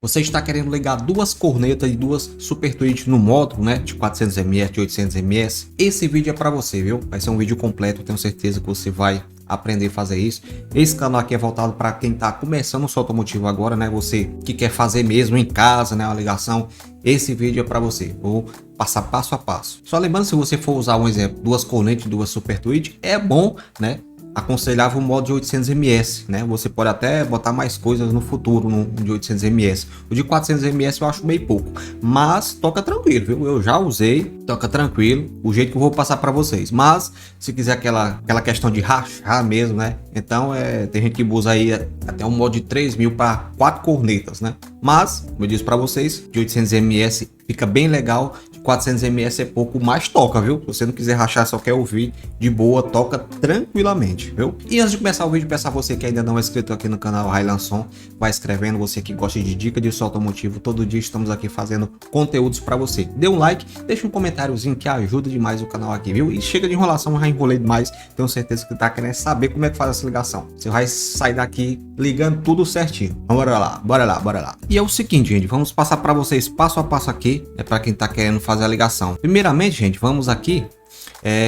Você está querendo ligar duas cornetas e duas Super Twitch no módulo, né, de 400 ms, de 800 ms? Esse vídeo é para você, viu? Vai ser um vídeo completo, tenho certeza que você vai aprender a fazer isso. Esse canal aqui é voltado para quem está começando o seu automotivo agora, né? Você que quer fazer mesmo em casa, né, uma ligação. Esse vídeo é para você. Vou passar passo a passo. Só lembrando, se você for usar um exemplo, duas cornetas e duas Super Twitch, é bom, né? Aconselhava o modo de 800 ms, né? Você pode até botar mais coisas no futuro no de 800 ms. O de 400 ms eu acho meio pouco, mas toca tranquilo, viu? Eu já usei, toca tranquilo, o jeito que eu vou passar para vocês. Mas se quiser aquela questão de rachar mesmo, né? Então tem gente que usa aí até um modo de 3000 para 4 cornetas, né? Mas, como eu disse para vocês, de 800 ms fica bem legal. 400 ms é pouco, mais toca, viu? Se você não quiser rachar, só quer ouvir de boa, toca tranquilamente, viu? E antes de começar o vídeo, peço a você que ainda não é inscrito aqui no canal Railanson, vai escrevendo, você que gosta de dica de som automotivo, todo dia estamos aqui fazendo conteúdos para você. Dê um like, deixa um comentáriozinho que ajuda demais o canal aqui, viu? E chega de enrolação, já enrolei demais, tenho certeza que tá querendo saber como é que faz essa ligação. Você vai sair daqui ligando tudo certinho. Bora lá, bora lá, bora lá. E é o seguinte, gente, vamos passar para vocês passo a passo aqui, é para quem tá querendo fazer a ligação. Primeiramente, gente, vamos aqui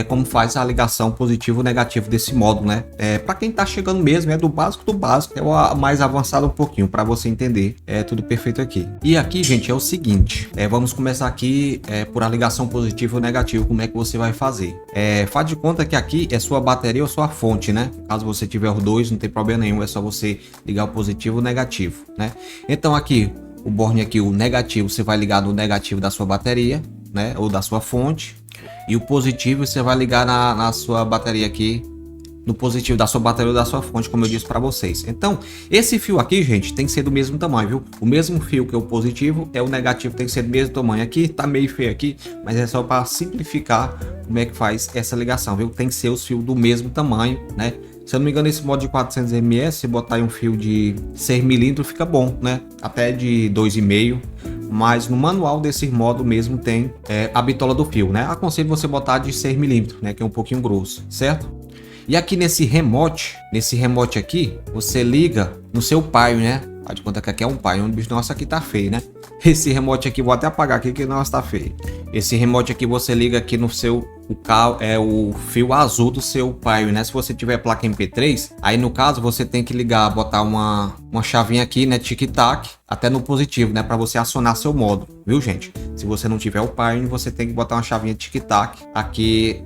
como faz a ligação positivo ou negativo desse módulo, né? Para quem tá chegando mesmo, é do básico, é o mais avançado um pouquinho, para você entender, é tudo perfeito aqui. E aqui, gente, é o seguinte, vamos começar aqui por a ligação positivo ou negativo, como é que você vai fazer. Faz de conta que aqui é sua bateria ou sua fonte, né? Caso você tiver os dois, não tem problema nenhum, é só você ligar o positivo ou negativo, né? Então aqui, o borne aqui, o negativo, você vai ligar no negativo da sua bateria, né, ou da sua fonte, e o positivo você vai ligar na sua bateria aqui, no positivo da sua bateria ou da sua fonte, como eu disse para vocês. Então, esse fio aqui, gente, tem que ser do mesmo tamanho, viu? O mesmo fio que é o positivo, o negativo tem que ser do mesmo tamanho. Aqui tá meio feio aqui, mas é só para simplificar como é que faz essa ligação, viu? Tem que ser os fios do mesmo tamanho, né? Se eu não me engano, esse modo de 400 ms, se botar aí um fio de 6 mm fica bom, né? Até de 2,5, mas no manual desse modo mesmo tem a bitola do fio, né? Aconselho você botar de 6 mm, né? Que é um pouquinho grosso, certo? E aqui nesse remote aqui, você liga no seu pai, né? Faz de conta que aqui é um pai, o bicho nosso aqui tá feio, né? Esse remote aqui, vou até apagar aqui que o nosso tá feio. Esse remote aqui você liga aqui no seu, o fio azul do seu pai, né? Se você tiver placa MP3, aí no caso você tem que ligar, botar uma chavinha aqui, né? Tic-tac, até no positivo, né? Para você acionar seu módulo, viu, gente? Se você não tiver o pai, você tem que botar uma chavinha tic-tac aqui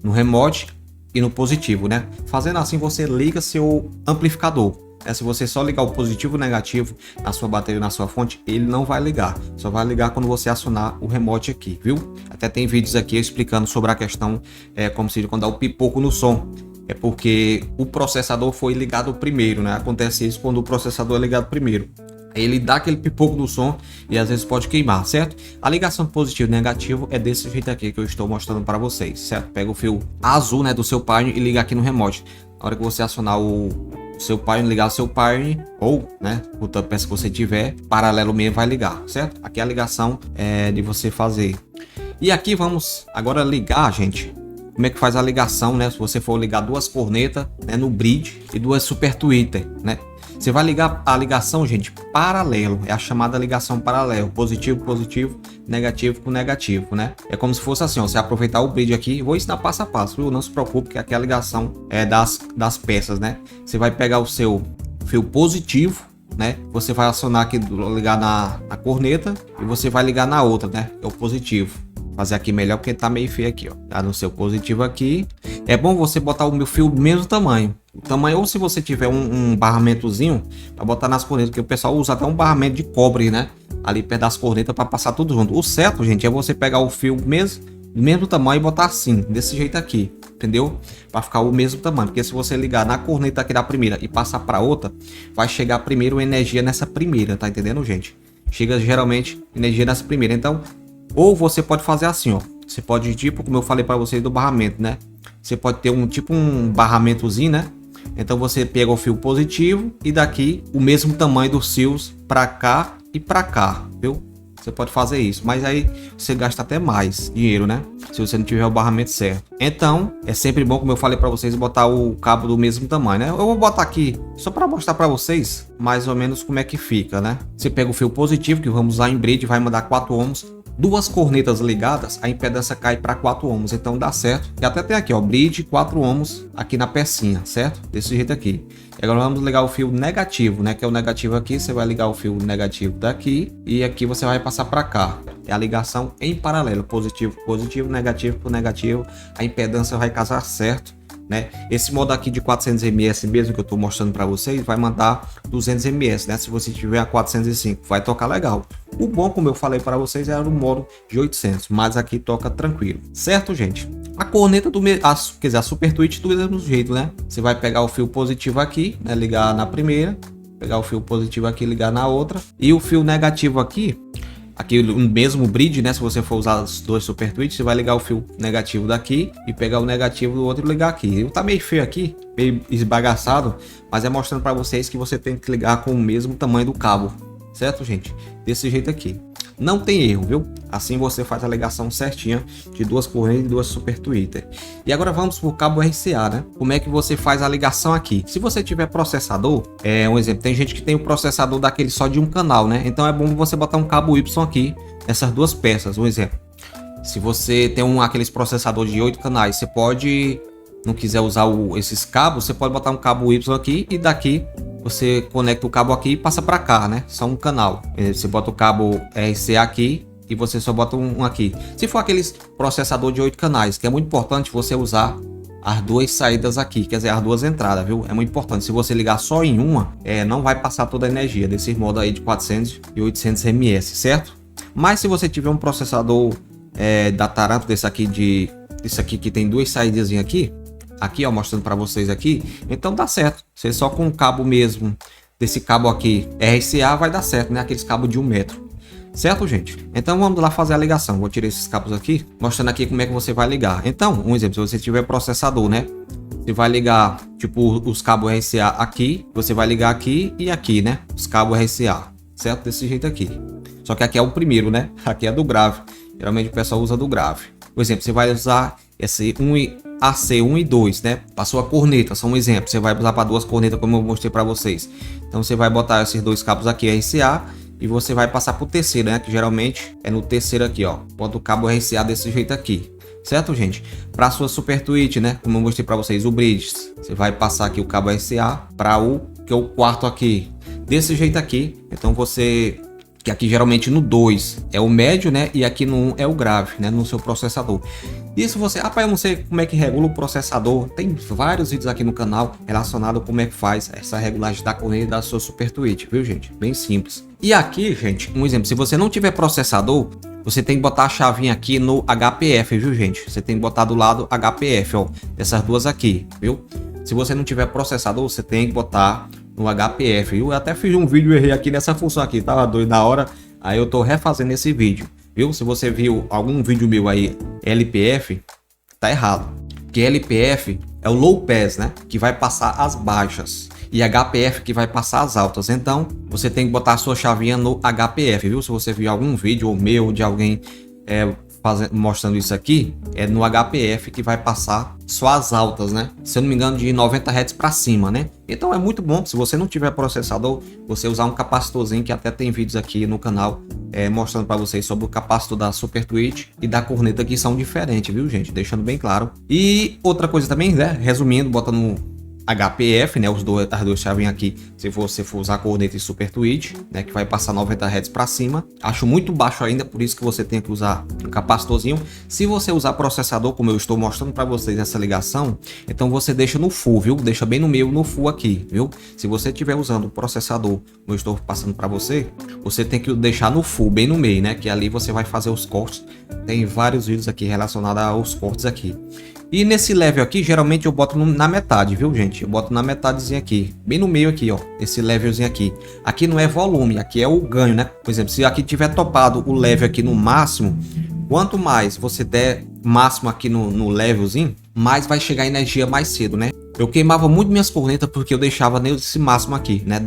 no remote e no positivo, né? Fazendo assim você liga seu amplificador. Se você só ligar o positivo e o negativo na sua bateria, na sua fonte, ele não vai ligar. Só vai ligar quando você acionar o remote aqui, viu? Até tem vídeos aqui explicando sobre a questão, como se quando dá o pipoco no som. É porque o processador foi ligado primeiro, né? Acontece isso quando o processador é ligado primeiro. Ele dá aquele pipoco no som e às vezes pode queimar, certo? A ligação positivo e negativo é desse jeito aqui que eu estou mostrando para vocês, certo? Pega o fio azul, né, do seu Pioneer e liga aqui no remote. Na hora que você acionar o seu Pioneer, ligar o seu Pioneer ou, né, outra peça que você tiver, paralelo mesmo vai ligar, certo? Aqui é a ligação de você fazer. E aqui vamos agora ligar, gente. Como é que faz a ligação, né? Se você for ligar duas cornetas, né, no bridge e duas Super Tweeter, né? Você vai ligar a ligação, gente, paralelo. É a chamada ligação paralelo. Positivo, positivo, negativo com negativo, né? É como se fosse assim, ó. Você aproveitar o bridge aqui. Vou ensinar passo a passo, viu? Não se preocupe que aqui é a ligação das peças, né? Você vai pegar o seu fio positivo, né? Você vai acionar aqui, ligar na corneta e você vai ligar na outra, né? Que é o positivo. Fazer aqui melhor porque tá meio feio aqui, ó. Tá no seu positivo aqui. É bom você botar o meu fio do mesmo tamanho. O tamanho, ou se você tiver um barramentozinho para botar nas cornetas, porque o pessoal usa até um barramento de cobre, né? Ali perto das cornetas para passar tudo junto. O certo, gente, é você pegar o fio do mesmo tamanho e botar assim, desse jeito aqui, entendeu? Para ficar o mesmo tamanho, porque se você ligar na corneta aqui da primeira e passar para outra, vai chegar primeiro energia nessa primeira, tá entendendo, gente? Chega geralmente energia nessa primeira. Então, ou você pode fazer assim, ó. Você pode, tipo, como eu falei para vocês do barramento, né? Você pode ter um barramentozinho, né? Então você pega o fio positivo e daqui o mesmo tamanho dos fios para cá e para cá, viu? você pode fazer isso, mas aí você gasta até mais dinheiro, né? Se você não tiver o barramento certo. Então, é sempre bom, como eu falei para vocês, botar o cabo do mesmo tamanho, né? Eu vou botar aqui só para mostrar para vocês mais ou menos como é que fica, né? Você pega o fio positivo, que vamos usar em bridge, vai mandar 4 ohms. Duas cornetas ligadas, a impedância cai para 4 ohms, então dá certo. E até tem aqui, ó, bridge 4 ohms aqui na pecinha, certo? Desse jeito aqui. E agora vamos ligar o fio negativo, né? Que é o negativo aqui, você vai ligar o fio negativo daqui e aqui você vai passar para cá. É a ligação em paralelo, positivo, positivo, negativo por negativo. A impedância vai casar certo, né? Esse modo aqui de 400 ms mesmo que eu estou mostrando para vocês vai mandar 200 ms, né? Se você tiver a 405 vai tocar legal. O bom, como eu falei para vocês, era o modo de 800, mas aqui toca tranquilo, certo, gente? A corneta do mesmo, quer dizer, a Super Twitch do mesmo jeito, né? Você vai pegar o fio positivo aqui, né? Ligar na primeira, pegar o fio positivo aqui, ligar na outra, e o fio negativo aqui o mesmo bridge, né? Se você for usar os dois Super Twitch, você vai ligar o fio negativo daqui e pegar o negativo do outro e ligar aqui. Tá meio feio aqui, meio esbagaçado, mas é mostrando para vocês que você tem que ligar com o mesmo tamanho do cabo, certo, gente? Desse jeito aqui. Não tem erro, viu? Assim você faz a ligação certinha de duas correntes e duas Super Twitter. E agora vamos para o cabo RCA, né? Como é que você faz a ligação aqui? Se você tiver processador, um exemplo, tem gente que tem o processador daquele só de um canal, né? Então é bom você botar um cabo Y aqui nessas duas peças, um exemplo. Se você tem aqueles processadores de 8 canais, você pode, não quiser usar esses cabos, você pode botar um cabo Y aqui e daqui você conecta o cabo aqui e passa para cá, né? Só um canal. Você bota o cabo RCA aqui e você só bota um aqui. Se for aqueles processador de 8 canais, que é muito importante você usar as duas saídas aqui, quer dizer, as duas entradas, viu? É muito importante. Se você ligar só em uma, não vai passar toda a energia desse modo aí de 400 e 800 ms, certo? Mas se você tiver um processador da Taranto desse aqui que tem duas saídas aqui, ó, mostrando para vocês aqui, então dá certo. Você só com o cabo mesmo desse cabo aqui RCA vai dar certo, né? Aqueles cabos de 1 metro, certo, gente? Então vamos lá fazer a ligação. Vou tirar esses cabos aqui, mostrando aqui como é que você vai ligar. Então, um exemplo, se você tiver processador, né? Você vai ligar tipo os cabos RCA aqui, você vai ligar aqui e aqui, né? Os cabos RCA, certo? Desse jeito aqui. Só que aqui é o primeiro, né? Aqui é do grave. Geralmente o pessoal usa do grave. Por exemplo, você vai usar esse AC1 e 2, né? Para sua corneta, só um exemplo. Você vai usar para duas cornetas, como eu mostrei para vocês. Então você vai botar esses dois cabos aqui RCA e você vai passar para o terceiro, né? Que geralmente é no terceiro aqui, ó. Bota o cabo RCA desse jeito aqui, certo, gente? Para sua Super Twitch, né? Como eu mostrei para vocês, o bridge, você vai passar aqui o cabo RCA para que é o quarto aqui, desse jeito aqui. Então você que aqui geralmente no 2 é o médio, né? E aqui no 1 é o grave, né? No seu processador. Isso você, rapaz, eu não sei como é que regula o processador. Tem vários vídeos aqui no canal relacionado a como é que faz essa regulagem da corrente da sua Super Twitch, viu, gente? Bem simples. E aqui, gente, um exemplo, se você não tiver processador, você tem que botar a chavinha aqui no HPF, viu, gente? Você tem que botar do lado HPF, ó, dessas duas aqui, viu? Se você não tiver processador, você tem que botar no HPF. Eu até fiz um vídeo, errei aqui nessa função aqui, tava doido na hora, aí eu tô refazendo esse vídeo, viu? Se você viu algum vídeo meu aí LPF, tá errado, porque LPF é o low pass, né, que vai passar as baixas, e HPF que vai passar as altas. Então você tem que botar a sua chavinha no HPF, viu? Se você viu algum vídeo ou meu de alguém mostrando isso aqui, é no HPF que vai passar só as altas, né? Se eu não me engano, de 90 Hz para cima, né? Então é muito bom, se você não tiver processador, você usar um capacitorzinho, que até tem vídeos aqui no canal mostrando para vocês sobre o capacitor da Super Twitch e da corneta, que são diferentes, viu, gente? Deixando bem claro. E outra coisa também, né? Resumindo, bota no HPF, né, as duas chavinhas aqui, se você for usar corneta e Super Twitch, né, que vai passar 90 Hz para cima. Acho muito baixo ainda, por isso que você tem que usar um capacitorzinho. Se você usar processador, como eu estou mostrando para vocês nessa ligação, então você deixa no full, viu? Deixa bem no meio, no full aqui, viu? Se você estiver usando o processador, como eu estou passando para você, você tem que deixar no full, bem no meio, né, que ali você vai fazer os cortes. Tem vários vídeos aqui relacionados aos cortes aqui. E nesse level aqui, geralmente eu boto na metade, viu, gente? Eu boto na metadezinha aqui, bem no meio aqui, ó. Esse levelzinho aqui. Aqui não é volume, aqui é o ganho, né? Por exemplo, se aqui tiver topado o level aqui no máximo, quanto mais você der máximo aqui no levelzinho, mais vai chegar a energia mais cedo, né? Eu queimava muito minhas cornetas porque eu deixava nesse máximo aqui, né?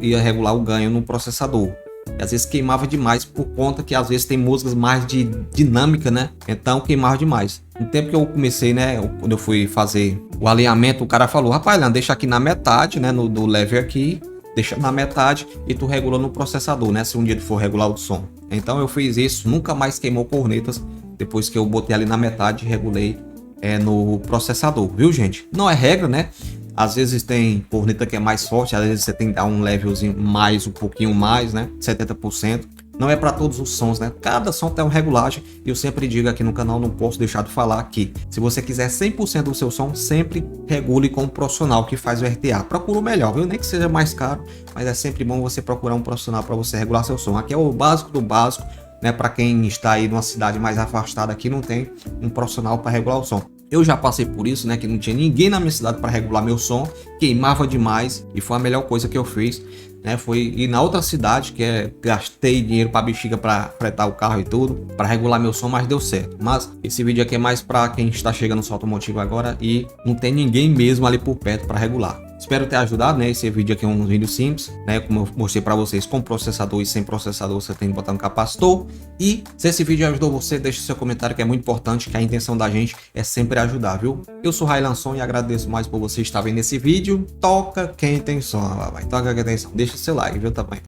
Ia regular o ganho no processador. E às vezes queimava demais por conta que às vezes tem músicas mais de dinâmica, né? Então queimava demais. No tempo que eu comecei, né, quando eu fui fazer o alinhamento, o cara falou: rapaz, Leandro, deixa aqui na metade, né, do level aqui, deixa na metade e tu regula no processador, né, se um dia tu for regular o som. Então eu fiz isso, nunca mais queimou cornetas depois que eu botei ali na metade e regulei no processador, viu, gente? Não é regra, né? Às vezes tem corneta que é mais forte, às vezes você tem que dar um levelzinho mais, um pouquinho mais, né? 70%. Não é para todos os sons, né? Cada som tem uma regulagem e eu sempre digo aqui no canal, não posso deixar de falar aqui. Se você quiser 100% do seu som, sempre regule com um profissional que faz o RTA. Procura o melhor, viu? Nem que seja mais caro, mas é sempre bom você procurar um profissional para você regular seu som. Aqui é o básico do básico, né? Para quem está aí numa cidade mais afastada, aqui não tem um profissional para regular o som. Eu já passei por isso, né? Que não tinha ninguém na minha cidade para regular meu som, queimava demais e foi a melhor coisa que eu fiz, né? Foi ir na outra cidade, gastei dinheiro para bexiga para fretar o carro e tudo, para regular meu som, mas deu certo. Mas esse vídeo aqui é mais para quem está chegando no automotivo agora e não tem ninguém mesmo ali por perto para regular. Espero ter ajudado, né? Esse vídeo aqui é um vídeo simples, né? Como eu mostrei para vocês, com processador e sem processador, você tem que botar um capacitor. E se esse vídeo ajudou você, deixe seu comentário, que é muito importante, que a intenção da gente é sempre ajudar, viu? Eu sou Railanson e agradeço mais por você estar vendo esse vídeo. Toca quem tem som, vai. Toca quem tem som. Deixa seu like, viu, também.